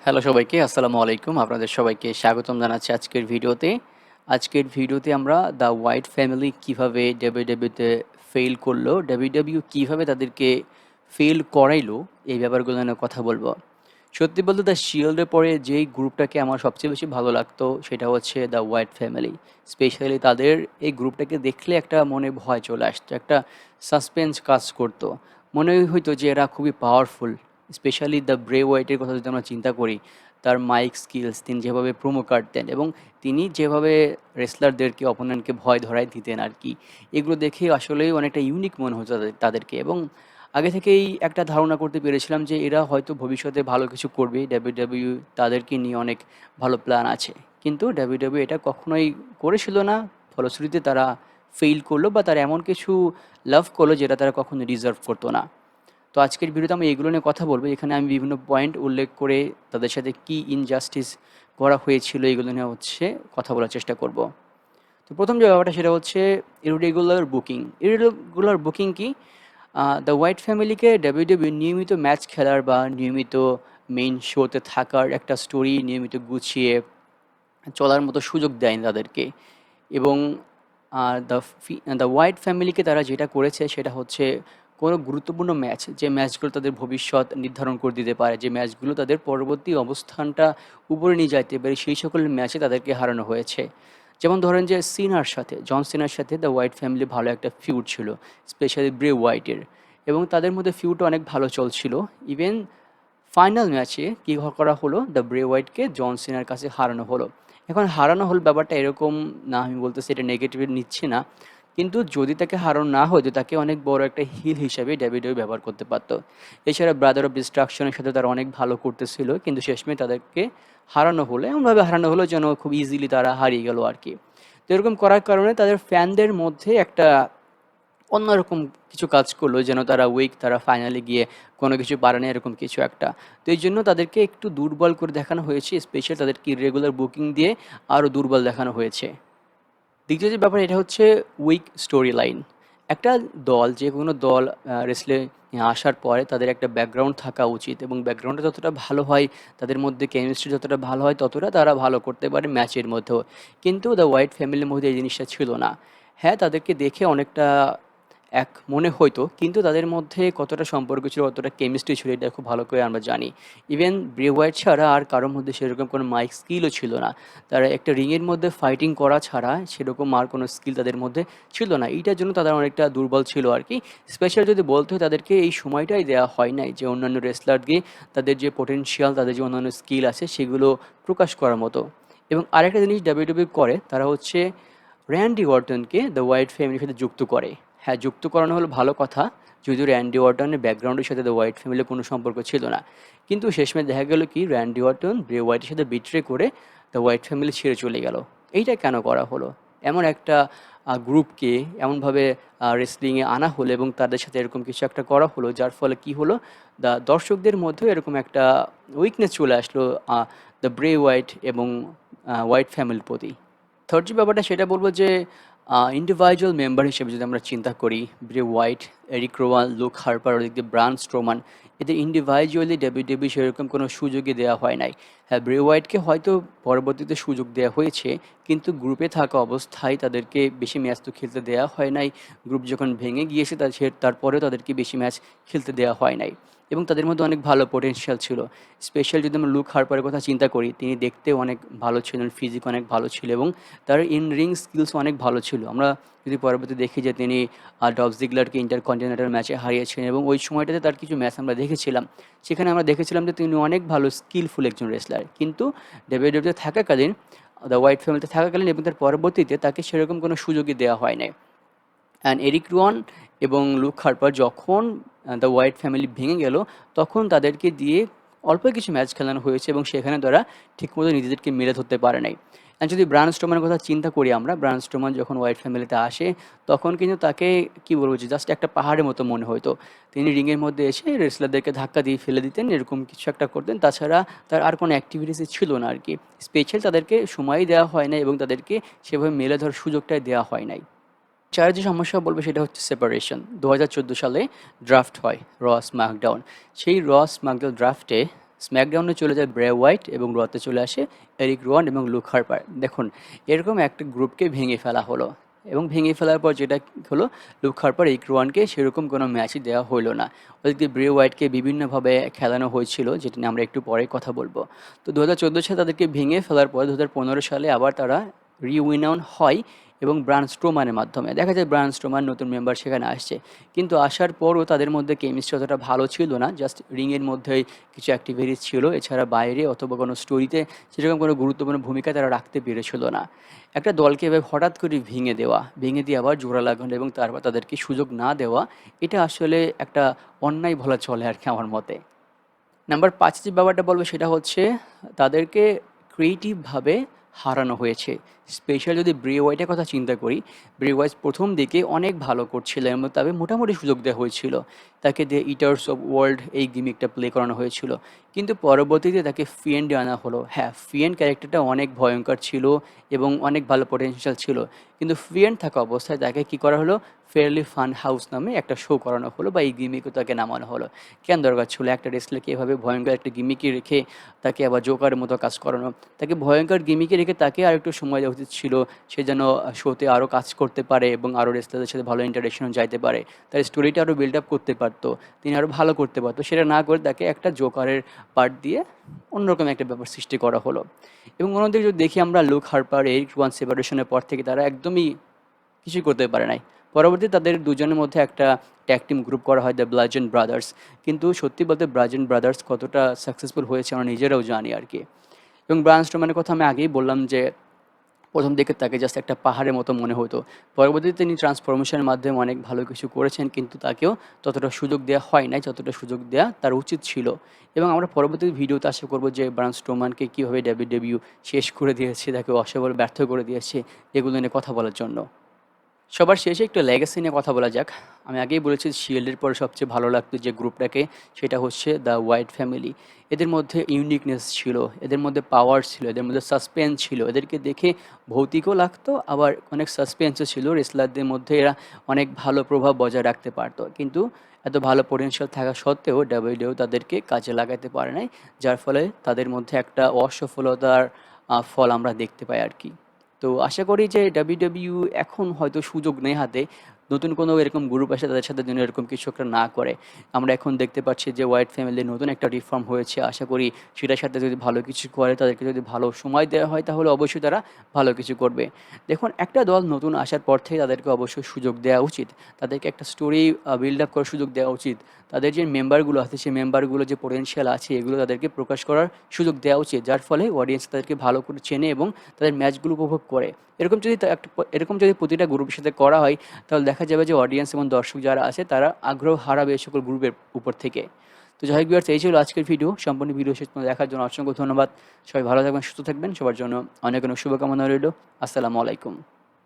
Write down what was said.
Hello সবাইকে, আসসালামু আলাইকুম। আপনাদের সবাইকে স্বাগতম জানাচ্ছি আজকের ভিডিওতে। আজকের ভিডিওতে আমরা দ্য হোয়াইট ফ্যামিলি কিভাবে ডাব্লিউডাব্লিউইতে ফেইল করলো, ডাব্লিউডাব্লিউ কিভাবে তাদেরকে ফেইল করাইলো, এই ব্যাপারগুলো নিয়ে কথা বলবো। সত্যি বলতে দ্য শিল্ডের পরে যেই গ্রুপটাকে আমার সবচেয়ে বেশি ভালো লাগতো সেটা হচ্ছে দ্য হোয়াইট ফ্যামিলি। স্পেশালি তাদের এই গ্রুপটাকে দেখলে একটা মনে ভয় চলে আসতো, একটা সাসপেন্স কাজ করতো। মনে হইতো যে এরা খুবই পাওয়ারফুল। স্পেশালি দ্য ব্রে হোয়াইটের কথা যদি আমরা চিন্তা করি, তার মাইক স্কিলস, তিনি যেভাবে প্রোমো কার্ড দেন এবং তিনি যেভাবে রেসলারদেরকে অপোনেন্টকে ভয় ধরায় দিতেন আর কি, এগুলো দেখে আসলেই অনেকটা ইউনিক মনে হতো তাদেরকে। এবং আগে থেকেই একটা ধারণা করতে পেরেছিলাম যে এরা হয়তো ভবিষ্যতে ভালো কিছু করবে, ডাব্লিউডাব্লিউ তাদেরকে নিয়ে অনেক ভালো প্ল্যান আছে। কিন্তু ডাব্লিউডাব্লিউ এটা কখনোই করেছিল না। ফলশ্রুতিতে তারা ফেইল করলো বা তারা এমন কিছু লাভ করলো যেটা তারা কখনো ডিজার্ভ করতো না। তো আজকের ভিডিওতে আমি এগুলো নিয়ে কথা বলবো। এখানে আমি বিভিন্ন পয়েন্ট উল্লেখ করে তাদের সাথে কি ইনজাস্টিস করা হয়েছিল এগুলো নিয়ে কথা বলার চেষ্টা করব। তো প্রথম যে ব্যাপারটা সেটা হচ্ছে ইররেগুলার বুকিং। ইররেগুলার বুকিং কি? দ্য হোয়াইট ফ্যামিলিকে ডাব্লিউডাব্লিউ নিয়মিত ম্যাচ খেলার বা নিয়মিত মেইন শোতে থাকার একটা স্টোরি নিয়মিত গুছিয়ে চলার মতো সুযোগ দেয়নি তাদেরকে। এবং দ্য হোয়াইট ফ্যামিলিকে তারা যেটা করেছে সেটা হচ্ছে কোনো গুরুত্বপূর্ণ ম্যাচ, যে ম্যাচগুলো তাদের ভবিষ্যৎ নির্ধারণ করে দিতে পারে, যে ম্যাচগুলো তাদের পরবর্তী অবস্থানটা উপরে নিয়ে যাইতে পারে, সেই সকল ম্যাচে তাদেরকে হারানো হয়েছে। যেমন ধরেন যে জন সিনার সাথে দ্য হোয়াইট ফ্যামিলি ভালো একটা ফিউড ছিল, স্পেশালি ব্রে হোয়াইটের। এবং তাদের মধ্যে ফিউডটা অনেক ভালো চলছিল। ইভেন ফাইনাল ম্যাচে কী করা হলো, দ্য ব্রে হোয়াইটকে জন সিনার কাছে হারানো হলো। এখন হারানো হল ব্যাপারটা এরকম না, আমি বলতেছি এটা নেগেটিভে নিচ্ছি না, কিন্তু যদি তাকে হারানো না হতো তাকে অনেক বড় একটা হিল হিসাবে ডাব্লিউডাব্লিউ ব্যবহার করতে পারতো। এছাড়া ব্রাদার অফ ডিস্ট্রাকশনের সাথে তারা অনেক ভালো করতেছিল, কিন্তু শেষমেশ তাদেরকে হারানো হলো, এমনভাবে হারানো হলো যেন খুব ইজিলি তারা হারিয়ে গেল আর কি। তো এরকম করার কারণে তাদের ফ্যানদের মধ্যে একটা অন্যরকম কিছু কাজ করলো, যেন তারা উইক, তারা ফাইনালে গিয়ে কোনো কিছু পারে না, এরকম কিছু একটা। তো এই জন্য তাদেরকে একটু দুর্বল করে দেখানো হয়েছে, স্পেশাল তাদেরকে রেগুলার বুকিং দিয়ে আরও দুর্বল দেখানো হয়েছে। দ্বিতীয় যে ব্যাপার এটা হচ্ছে উইক স্টোরি লাইন। একটা দল, যে কোনো দল রেসলে আসার পরে তাদের একটা ব্যাকগ্রাউন্ড থাকা উচিত, এবং ব্যাকগ্রাউন্ডটা যতটা ভালো হয়, তাদের মধ্যে কেমিস্ট্রি যতটা ভালো হয়, ততটা তারা ভালো করতে পারে ম্যাচের মধ্যেও। কিন্তু দ্য হোয়াইট ফ্যামিলির মধ্যে এই জিনিসটা ছিল না। হ্যাঁ, তাদেরকে দেখে অনেকটা এক মনে হইতো, কিন্তু তাদের মধ্যে কতটা সম্পর্ক ছিল, কতটা কেমিস্ট্রি ছিল, এটা খুব ভালো করে আমরা জানি। ইভেন ব্রে হোয়াইট ছাড়া আর কারোর মধ্যে সেরকম কোনো মাইক স্কিলও ছিল না। তারা একটা রিংয়ের মধ্যে ফাইটিং করা ছাড়া সেরকম আর কোনো স্কিল তাদের মধ্যে ছিল না। এইটার জন্য তারা অনেকটা দুর্বল ছিল আর কি। স্পেশাল যদি বলতে হয়, তাদেরকে এই সময়টাই দেওয়া হয় নাই যে অন্যান্য রেসলারকে তাদের যে পোটেনশিয়াল, তাদের যে অন্যান্য স্কিল আছে সেগুলো প্রকাশ করার মতো। এবং আরেকটা জিনিস ডাব্লিউডাব্লিউ করে, তারা হচ্ছে র্যান্ডি ওয়ার্টনকে দ্য হোয়াইট ফ্যামিলির সাথে যুক্ত করে। হ্যাঁ, যুক্ত করানো হলো ভালো কথা, যদিও র্যান্ডি ওয়ার্টনের ব্যাকগ্রাউন্ডের সাথে দ্য হোয়াইট ফ্যামিলির কোনো সম্পর্ক ছিল না। কিন্তু শেষমেশ দেখা গেল কি, র্যান্ডি ওয়ার্টন ব্রে হোয়াইটের সাথে বিট্রে করে দ্য হোয়াইট ফ্যামিলি ছেড়ে চলে গেল। এইটা কেন করা হলো? এমন একটা গ্রুপকে এমনভাবে রেসলিংয়ে আনা হলো এবং তাদের সাথে এরকম কিছু একটা করা হলো, যার ফলে কি হলো, দর্শকদের মধ্যেও এরকম একটা উইকনেস চলে আসলো দ্য ব্রে হোয়াইট এবং হোয়াইট ফ্যামিলির প্রতি। থার্ড যে ব্যাপারটা সেটা বলবো যে ইন্ডিভিজুয়াল মেম্বার হিসেবে যদি আমরা চিন্তা করি, Bray Wyatt, Erick Rowan, Luke Harper, ওদিক দিয়ে ব্রান স্ট্রোমান, এদের ইন্ডিভিজুয়ালি ডাব্লিউডাব্লিউ সেরকম কোনো সুযোগই দেওয়া হয় নাই। হ্যাঁ, ব্রে হোয়াইটকে হয়তো পরবর্তীতে সুযোগ দেওয়া হয়েছে, কিন্তু গ্রুপে থাকা অবস্থায় তাদেরকে বেশি ম্যাচ তো খেলতে দেওয়া হয় নাই। গ্রুপ যখন ভেঙে গিয়েছে তারপরেও তাদেরকে বেশি ম্যাচ খেলতে দেওয়া হয় নাই, এবং তাদের মধ্যে অনেক ভালো পোটেনশিয়াল ছিল। স্পেশাল যদি আমরা লুক হার্পারের কথা চিন্তা করি, তিনি দেখতেও অনেক ভালো ছিলেন, ফিজিক অনেক ভালো ছিল এবং তার ইন রিং স্কিলস অনেক ভালো ছিল। আমরা যদি পরবর্তী দেখি যে তিনি ডলফ জিগলারকে ইন্টারকন্টিনেন্টাল ম্যাচে হারিয়েছেন, এবং ওই সময়টাতে তার কিছু ম্যাচ আমরা দেখেছিলাম। সেখানে আমরা দেখেছিলাম যে তিনি অনেক ভালো স্কিলফুল একজন রেসলার, কিন্তু ডাব্লিউডাব্লিউতে থাকাকালীন, দ্য হোয়াইট ফ্যামিলিতে থাকাকালীন এবং তার পরবর্তীতে তাকে সেরকম কোনো সুযোগই দেওয়া হয় নাই। অ্যান্ড এরিক রোয়ান এবং লুক হার্পার যখন দ্য হোয়াইট ফ্যামিলি ভেঙে গেল, তখন তাদেরকে দিয়ে অল্প কিছু ম্যাচ খেলানো হয়েছে এবং সেখানে তারা ঠিকমতো নিজেদেরকে মেলে ধরতে পারে নাই। অ্যান্ড যদি ব্রান স্ট্রোম্যানের কথা চিন্তা করি আমরা, ব্রান স্ট্রোম্যান যখন হোয়াইট ফ্যামিলিতে আসে, তখন কিন্তু তাকে কী বলবো, যে জাস্ট একটা পাহাড়ের মতো মনে হতো। তিনি রিংয়ের মধ্যে এসে রেসলারদেরকে ধাক্কা দিয়ে ফেলে দিতেন, এরকম কিছু একটা করতেন, তাছাড়া তার আর কোনো অ্যাক্টিভিটিসই ছিল না আর কি। স্পেশাল তাদেরকে সময়ই দেওয়া হয় নাই এবং তাদেরকে সেভাবে মেলে ধরার সুযোগটাই দেওয়া হয় নাই। চার যে সমস্যা বলবো সেটা হচ্ছে সেপারেশন। 2014 সালে ড্রাফট হয় র স্ম্যাকডাউন। সেই র স্ম্যাকডাউন ড্রাফটে স্ম্যাকডাউনে চলে যায় ব্রে হোয়াইট এবং রতে চলে আসে এরিক রোয়ান এবং লুক হার্পার। দেখুন, এরকম একটা গ্রুপকে ভেঙে ফেলা হলো এবং ভেঙে ফেলার পর যেটা হলো, লুক হার্পার এরিক রোয়ানকে সেরকম কোনো ম্যাচই দেওয়া হলো না। ওদেরকে ব্রে হোয়াইটকে বিভিন্নভাবে খেলানো হয়েছিল, যেটা নিয়ে আমরা একটু পরে কথা বলবো। তো 2014 সালে তাদেরকে ভেঙে ফেলার পর 2015 সালে আবার তারা রিউইনাউন হয় এবং ব্রান স্ট্রোমানের মাধ্যমে। দেখা যায় ব্রান স্ট্রোমান নতুন মেম্বার সেখানে আসছে, কিন্তু আসার পরও তাদের মধ্যে কেমিস্ট্রি অতটা ভালো ছিল না। জাস্ট রিংয়ের মধ্যেই কিছু অ্যাক্টিভিটিস ছিল, এছাড়া বাইরে অথবা কোনো স্টোরিতে সেরকম কোনো গুরুত্বপূর্ণ ভূমিকা তারা রাখতে পেরেছিল না। একটা দলকে এভাবে হঠাৎ করে ভেঙে দিয়ে আবার জোড়া লাগানো এবং তারপর তাদেরকে সুযোগ না দেওয়া, এটা আসলে একটা অন্যায় বলা চলে আর কি আমার মতে। নাম্বার ৫ যে ব্যাপারটা বলবো সেটা হচ্ছে তাদেরকে ক্রিয়েটিভভাবে হারানো হয়েছে। স্পেশালি যদি ব্রে হোয়াইটের কথা চিন্তা করি, ব্রে হোয়াইট প্রথম দিকে অনেক ভালো করছিল এবং তাকে মোটামুটি সুযোগ দেওয়া হয়েছিল। তাকে দিয়ে ইটার্স অফ ওয়ার্ল্ড এই গিমিকটা প্লে করানো হয়েছিল, কিন্তু পরবর্তীতে তাকে ফিয়েন্ডে আনা হলো। হ্যাঁ, ফিয়েন্ড ক্যারেক্টারটা অনেক ভয়ঙ্কর ছিল এবং অনেক ভালো পটেনশিয়াল ছিল, কিন্তু ফিয়েন্ড থাকা অবস্থায় তাকে কী করা হলো, ফেয়ারলি ফান হাউস নামে একটা শো করানো হলো বা এই গিমিকও তাকে নামানো হলো। কেন দরকার ছিল একটা রেসলারকে এভাবে ভয়ঙ্কর একটা গিমিকে রেখে তাকে আবার জোকারের মতো কাজ করানো? তাকে ভয়ঙ্কর গিমিকে রেখে তাকে আর একটু সময় দেওয়া উচিত ছিল, সে যেন শোতে আরও কাজ করতে পারে এবং আরও রেসলারদের সাথে ভালো ইন্টারেকশন যাইতে পারে, তার স্টোরিটা আরও বিল্ড আপ করতে পারতো, তিনি আরও ভালো করতে পারতো। সেটা না করে তাকে একটা জোকারের পার্ট দিয়ে অন্যরকম একটা ব্যাপার সৃষ্টি করা হলো। এবং অন্যদিকে যদি দেখি আমরা, লুক হার্পার এরিক রোয়ান সেপারেশনের পর থেকে তারা একদমই কিছুই করতে পারে নাই। পরবর্তীতে তাদের দুজনের মধ্যে একটা ট্যাগ টিম গ্রুপ করা হয়, দ্য ব্লাজেন ব্রাদার্স। কিন্তু সত্যি বলতে ব্রাজেন ব্রাদার্স কতটা সাকসেসফুল হয়েছে আমরা নিজেরাও জানি আর কি। এবং ব্রায়ান স্ট্রোম্যানের কথা আমি আগেই বললাম যে প্রথম দিকে তাকে জাস্ট একটা পাহাড়ের মতো মনে হতো। পরবর্তীতে তিনি ট্রান্সফরমেশনের মাধ্যমে অনেক ভালো কিছু করেছেন, কিন্তু তাকেও ততটা সুযোগ দেওয়া হয় নাই যতটা সুযোগ দেওয়া তার উচিত ছিল। এবং আমরা পরবর্তী ভিডিওতে আশা করবো যে ব্রায়ান স্ট্রোম্যানকে কীভাবে ডাব্লিউডাব্লিউ শেষ করে দিয়েছে, তাকে অসফল ব্যর্থ করে দিয়েছে, এগুলো নিয়ে কথা বলার জন্য। সবার শেষে একটু লেগাসি নিয়ে কথা বলা যাক। আমি আগেই বলেছি শিল্ডের পরে সবচেয়ে ভালো লাগতো যে গ্রুপটাকে, সেটা হচ্ছে দ্য হোয়াইট ফ্যামিলি। এদের মধ্যে ইউনিকনেস ছিল, এদের মধ্যে পাওয়ার ছিল, এদের মধ্যে সাসপেন্স ছিল। এদেরকে দেখে ভৌতিকও লাগতো, আবার অনেক সাসপেন্সও ছিল। রেসলারদের মধ্যে এরা অনেক ভালো প্রভাব বজায় রাখতে পারতো, কিন্তু এত ভালো পোটেনশিয়াল থাকা সত্ত্বেও ডাব্লিউডাব্লিউ তাদেরকে কাজে লাগাতে পারে নাই, যার ফলে তাদের মধ্যে একটা অসফলতার ফল আমরা দেখতে পাই আর কি। তো আশা করি যে ডাব্লিউডাব্লিউ এখন হয়তো সুযোগ নেই হাতে, নতুন কোনো এরকম গ্রুপ আসে তাদের সাথে যেন এরকম কিছু একটা না করে। আমরা এখন দেখতে পাচ্ছি যে হোয়াইট ফ্যামিলির নতুন একটা রিফর্ম হয়েছে, আশা করি সেটার সাথে যদি ভালো কিছু করে, তাদেরকে যদি ভালো সময় দেওয়া হয়, তাহলে অবশ্যই তারা ভালো কিছু করবে। দেখুন, একটা দল নতুন আসার পর থেকে তাদেরকে অবশ্যই সুযোগ দেওয়া উচিত, তাদেরকে একটা স্টোরি বিল্ড আপ করার সুযোগ দেওয়া উচিত। তাদের যে মেম্বারগুলো আছে সেই মেম্বারগুলো যে পোটেনশিয়াল আছে এগুলো তাদেরকে প্রকাশ করার সুযোগ দেওয়া উচিত, যার ফলে অডিয়েন্স তাদেরকে ভালো করে চেনে এবং তাদের ম্যাচগুলো উপভোগ করে। এরকম যদি প্রতিটা গ্রুপের সাথে করা হয়, তাহলে দেখা যাবে যে অডিয়েন্স এবং দর্শক যারা আছে তারা আগ্রহ হারাবে এই সকল গ্রুপের উপর থেকে। তো যাই হোক ভিউয়ার্স, এই ছিল আজকের ভিডিও। সম্পূর্ণ ভিডিও শেষ পর্যন্ত দেখার জন্য অসংখ্য ধন্যবাদ। সবাই ভালো থাকবেন, সুস্থ থাকবেন। সবার জন্য অনেক অনেক শুভকামনা রইল। আসসালামু আলাইকুম।